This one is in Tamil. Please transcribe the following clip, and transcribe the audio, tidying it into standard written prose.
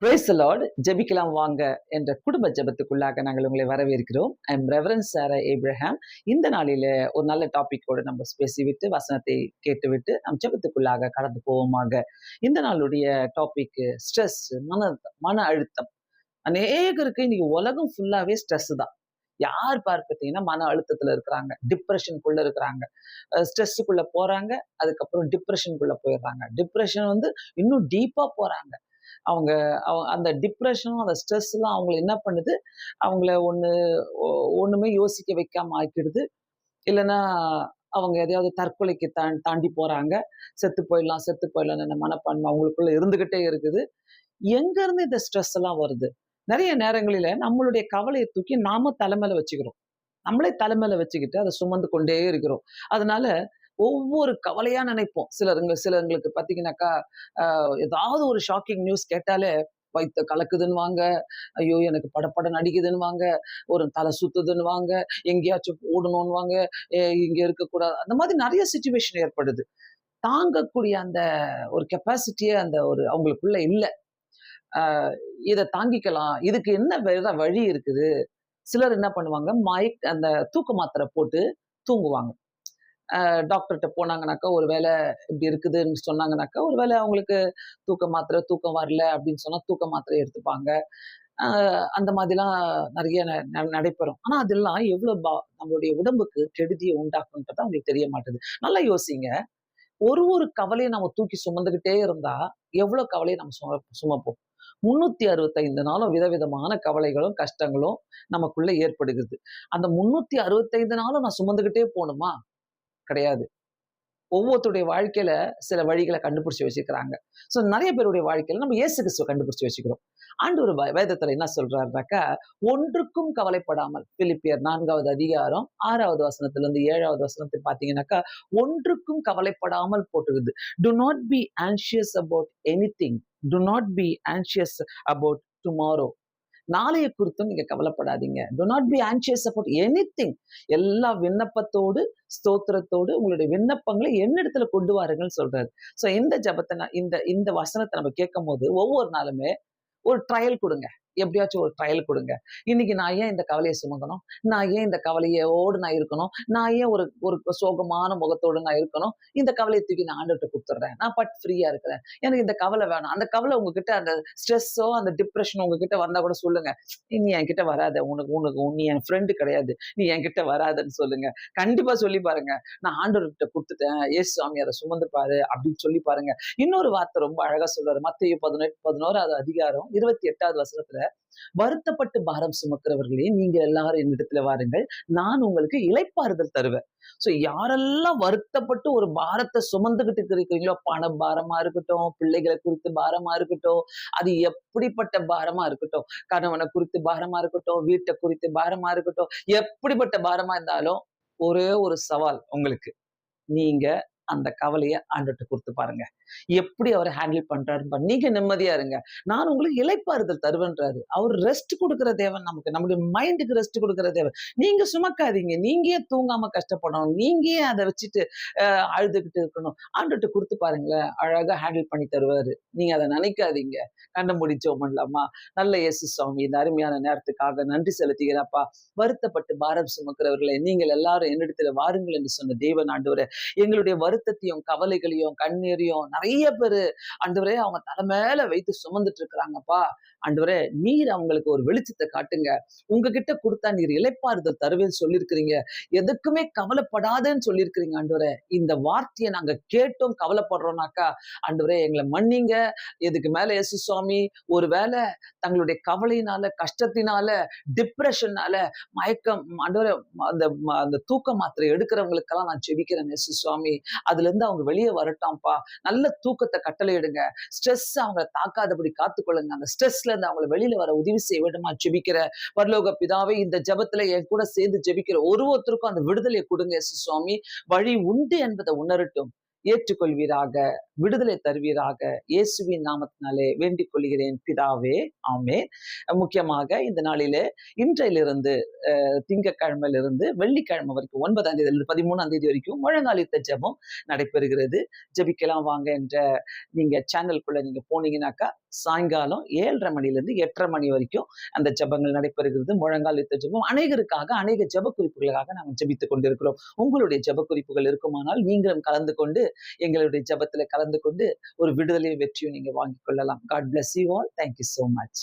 Praise the Lord. ஜெபிக்கலாம் வாங்க என்ற குடும்ப ஜெபத்துக்குள்ளாக நாங்கள் உங்களை வரவேற்கிறோம். I am reverend Sara Abraham. இந்த நாளில ஒரு நல்ல டாபிக்கோடு நம்ம பேசிவிட்டு வசனத்தை கேட்டுவிட்டு நம் ஜெபத்துக்குள்ளாக கடந்து போவோமாக. இந்த நாளுடைய டாபிக் ஸ்ட்ரெஸ், மன அழுத்தம். அநேகருக்கு இன்னைக்கு உலகம் ஃபுல்லாவே ஸ்ட்ரெஸ் தான். யார் பார்த்தீங்கன்னா மன அழுத்தத்துல இருக்கிறாங்க, டிப்ரெஷனுக்குள்ள இருக்கிறாங்க, ஸ்ட்ரெஸ்ஸுக்குள்ள போறாங்க, அதுக்கப்புறம் டிப்ரெஷனுக்குள்ள போயிடுறாங்க. டிப்ரெஷன் இன்னும் டீப்பா போறாங்க. அவங்க அந்த டிப்ரெஷனும் அந்த ஸ்ட்ரெஸ்லாம் அவங்கள என்ன பண்ணுது, அவங்கள ஒண்ணுமே யோசிக்க வைக்காம ஆக்கிடுது. இல்லைன்னா அவங்க எதையாவது தற்கொலைக்கு தாண்டி போறாங்க. செத்து போயிடலாம் செத்து போயிடலாம்னு மனப்பான்மை அவங்களுக்குள்ள இருந்துகிட்டே இருக்குது. எங்க இருந்து இந்த ஸ்ட்ரெஸ் எல்லாம் வருது? நிறைய நேரங்களில நம்மளுடைய கவலையை தூக்கி நாம தலைமையில வச்சுக்கிறோம். நம்மளே தலைமையில வச்சுக்கிட்டு அதை சுமந்து கொண்டே இருக்கிறோம். அதனால ஒவ்வொரு கவலையா நினைப்போம். சிலருங்களுக்கு பார்த்தீங்கன்னாக்கா, ஏதாவது ஒரு ஷாக்கிங் நியூஸ் கேட்டாலே வயித்த கலக்குதுன்னுவாங்க. ஐயோ! எனக்கு படபடன்னு அடிக்குதுன்னுவாங்க. ஒரு தலை சுத்துதுன்னுவாங்க. எங்கேயாச்சும் ஓடணுன்னுவாங்க. இங்க இருக்கக்கூடாது. அந்த மாதிரி நெறைய சிச்சுவேஷன் ஏற்படுது. தாங்கக்கூடிய அந்த ஒரு கெப்பாசிட்டியே அந்த ஒரு அவங்களுக்குள்ள இல்ல. அ இத தாங்கிக்கலாம். இதுக்கு என்ன வேற வழி இருக்குது? சிலர் என்ன பண்ணுவாங்க, அந்த தூக்க மாத்திரை போட்டு தூங்குவாங்க. டாக்டர்ட்ட போனாங்கனாக்கா, ஒரு வேளை இப்படி இருக்குதுன்னு சொன்னாங்கனாக்கா, ஒரு வேளை அவங்களுக்கு தூக்க மாத்திரை, தூக்கம் வரல அப்படின்னு சொன்னா தூக்க மாத்திரை எடுத்துப்பாங்க. அ அந்த மாதிரிலாம் நெறைய நடைபெறும். ஆனா அதெல்லாம் எவ்வளோ நம்மளுடைய உடம்புக்கு கெடுதிய உண்டாக்கும்ன்றது அவங்களுக்கு தெரிய மாட்டுது. நல்லா யோசிங்க. ஒரு கவலைய நம்ம தூக்கி சுமந்துகிட்டே இருந்தா, எவ்வளோ கவலைய நம்ம சுமப்போம். 365 நாளும் விதவிதமான கவலைகளும், கஷ்டங்களும் நமக்குள்ள ஏற்படுகிறது. அந்த 365 நாளும் நான் சுமந்துகிட்டே போணுமா? கிடையாது. ஒவ்வொருத்தருடைய வாழ்க்கையில சில வழிகள கண்டுபிடிச்சு வச்சுக்கிறாங்க. நெறைய பேருடைய வாழ்க்கையில நம்ம இயேசு கிறிஸ்துவ கண்டுபிடிச்சு வச்சுக்கிறோம். ஆண்டவர் வேதத்துல என்ன சொல்றாருனாக்கா, ஒன்றுக்கும் கவலைப்படாமல் பிலிப்பியர் 4வது அதிகாரம் 6வது வசனத்திலிருந்து 7வது வசனத்தை பார்த்தீங்கன்னாக்கா, ஒன்றுக்கும் கவலைப்படாமல் போட்டிருக்குது. "Do not be anxious about anything. Do not be anxious about tomorrow." நாளைய குறித்தும் நீங்க கவலைப்படாதீங்க. Do not be anxious about anything. எல்லா விண்ணப்பத்தோடு, ஸ்தோத்திரத்தோடு உங்களுடைய விண்ணப்பங்களை என்னிடத்துல கொண்டு வாருங்கள்ன்னு சொல்றாரு. இந்த ஜெபத்த இந்த இந்த வசனத்த நம்ம கேட்கும்போது ஒவ்வொரு நாளுமே ஒரு ட்ரையல் குடுங்க. எப்படியாச்சும் ஒரு ட்ரையல் குடுங்க. இன்னைக்கு நான் ஏன் இந்த கவலைய சுமக்கணும்? நான் ஏன் இந்த கவலையோடு நான் இருக்கணும்? நான் ஏன் ஒரு ஒரு சோகமான முகத்தோடு நான் இருக்கணும்? இந்த கவலைய தூக்கி நான் ஆண்டவர்ட்ட குடுத்துடுறேன். நான் ஃப்ரீயா இருக்கிறேன். எனக்கு இந்த கவலை வேணாம். அந்த கவலை உங்ககிட்ட அந்த ஸ்ட்ரெஸ்ஸோ, அந்த டிப்ரஷனோ உங்ககிட்ட வந்தா கூட சொல்லுங்க. "நீ என்கிட்ட வராத. உனக்கு உனக்கு நீ என் ஃப்ரெண்ட் கிடையாது. நீ என்கிட்ட வராதன்னு" சொல்லுங்க. கண்டிப்பா சொல்லி பாருங்க. "நான் ஆண்டவர்கிட்ட குடுத்துட்டேன். இயேசு சாமி அத சுமந்துப்பாரு" அப்படின்னு சொல்லி பாருங்க. இன்னொரு வார்த்தை ரொம்ப அழகா சொல்றாரு. மத்தேயு 11வது அதிகாரம் 28வது வசனத்துல, "வருத்தப்பட்டு பாரம் சுமக்கிறவர்களே, நீங்க எல்லாரும் என்னிடத்துல வாருங்கள். நான் உங்களுக்கு இளைப்பாறுதல் தருவேன்." யாரெல்லாம் வருத்தப்பட்டு ஒரு பாரத்த சுமந்துகிட்டு இருக்கிறீங்களோ, பண பாரமா இருக்கட்டும், பிள்ளைகளை குறித்து பாரமா இருக்கட்டும், அது எப்படிப்பட்ட பாரமா இருக்கட்டும், கணவனை குறித்து பாரமா இருக்கட்டும், வீட்டை குறித்து பாரமா இருக்கட்டும், எப்படிப்பட்ட பாரமா இருந்தாலும் ஒரே ஒரு சவால் உங்களுக்கு. நீங்க அந்த கவலைய ஆண்டவர்ட்ட குடுத்து பாருங்க. எப்படி அவரு ஹேண்டில் பண்றாருன்னு பாருங்க. நீங்க நிம்மதியா இருங்க. நான் உங்களுக்கு இளைப்பாறுதல் தருவேன்றாரு. அவரு ரெஸ்ட் குடுக்குற தேவன் நமக்கு. நம்முடைய மைண்டுக்கு ரெஸ்ட் குடுக்குற தேவன். நீங்க சுமக்காதீங்க. நீங்க ஏன் தூங்காம கஷ்டப்படணும்? நீங்க ஏன் அத வச்சுட்டு அழுதுகிட்டு இருக்கணும்? ஆண்டவர்ட்ட குடுத்து பாருங்களேன். அழகா ஹேண்டில் பண்ணி தருவாரு. நீங்க அத நினைக்காதீங்க. கண்ண மூடி ஜெபம் பண்ணலாமா? நல்ல இயேசு சுவாமி, இந்த அருமையான நேரத்துக்காக நன்றி செலுத்துகிறேன்ப்பா. வருத்தப்பட்டு பாரம் சுமக்கிறவர்களே, நீங்கள் எல்லாரும் என்னிடத்துல வாருங்கள் என்று சொன்ன தேவன் ஆண்டவரே, எங்களுடைய வருத்தத்தையும், கவலைகளையும், கண்ணீரையும் நிறைய பேரு ஆண்டவரே அவங்க தலை மேல வைத்து சுமந்துட்டு இருக்கிறாங்கப்பா. ஆண்டவரே, நீர் அவங்களுக்கு ஒரு வெளிச்சத்தை காட்டுங்க. உங்ககிட்ட கொடுத்தா நீர் இளைப்பாறுதல் தருவேன்னு சொல்லியிருக்கிறீங்க. எதுக்குமே கவலைப்படாதேன்னு சொல்லியிருக்கிறீங்க ஆண்டவரே. இந்த வார்த்தையை நாங்க கேட்டும் கவலைப்படுறோம்னாக்கா, ஆண்டவரே எங்களை மன்னிங்க. இதுக்கு மேல இயேசு சுவாமி, ஒருவேளை தங்களுடைய கவலையினால, கஷ்டத்தினால, டிப்ரெஷன்னால, மயக்கம் ஆண்டவரே, அந்த அந்த தூக்க மாத்திரை எடுக்கிறவங்களுக்கெல்லாம் நான் ஜெபிக்கிறேன் இயேசு சுவாமி. அதுல இருந்து அவங்க வெளியே வரட்டாம்ப்பா. நல்ல தூக்கத்தை கட்டளையிடுங்க. ஸ்ட்ரெஸ் அவங்கள தாக்காதபடி காத்துக்கொள்ளுங்க. அந்த ஸ்ட்ரெஸ்ல இருந்து அவங்கள வெளியில வர உதவி செய்ய வேண்டுமா ஜெபிக்கிற பரலோக பிதாவே, இந்த ஜெபத்துல என் கூட சேர்ந்து ஜெபிக்கிற ஒருத்தருக்கும் அந்த விடுதலை கொடுங்க இயேசு சுவாமி. வழி உண்டு என்பதை உணரட்டும். ஏற்றுக்கொள்வீராக, விடுதலை தருவீராக. இயேசுவின் நாமத்தினாலே வேண்டிக் கொள்கிறேன் பிதாவே. ஆமென். முக்கியமாக இந்த நாளிலே இன்றையிலிருந்து திங்கட்கிழமையிலிருந்து வெள்ளிக்கிழமை வரைக்கும் 9ஆம் தேதியிலிருந்து 13ஆம் தேதி வரைக்கும் முழங்காலிட்ட ஜெபம் நடைபெறுகிறது. ஜெபிக்கலாம் வாங்க என்ற நீங்க சேனலுக்குள்ள நீங்க போனீங்கன்னாக்கா, சாயங்காலம் 7:30 மணிலேருந்து 8:30 மணி வரைக்கும் அந்த ஜெபங்கள் நடைபெறுகிறது. முழங்கால் யுத்த ஜெபம். அநேகருக்காக, அநேக ஜெப குறிப்புகளுக்காக நாங்கள் ஜெபித்துக் கொண்டிருக்கிறோம். உங்களுடைய ஜெப குறிப்புகள் இருக்குமானால் நீங்களும் கலந்து கொண்டு, எங்களுடைய ஜெபத்தில கலந்து கொண்டு, ஒரு விடுதலையும் வெற்றியும் நீங்க வாங்கிக் கொள்ளலாம். God bless you all. Thank you so much.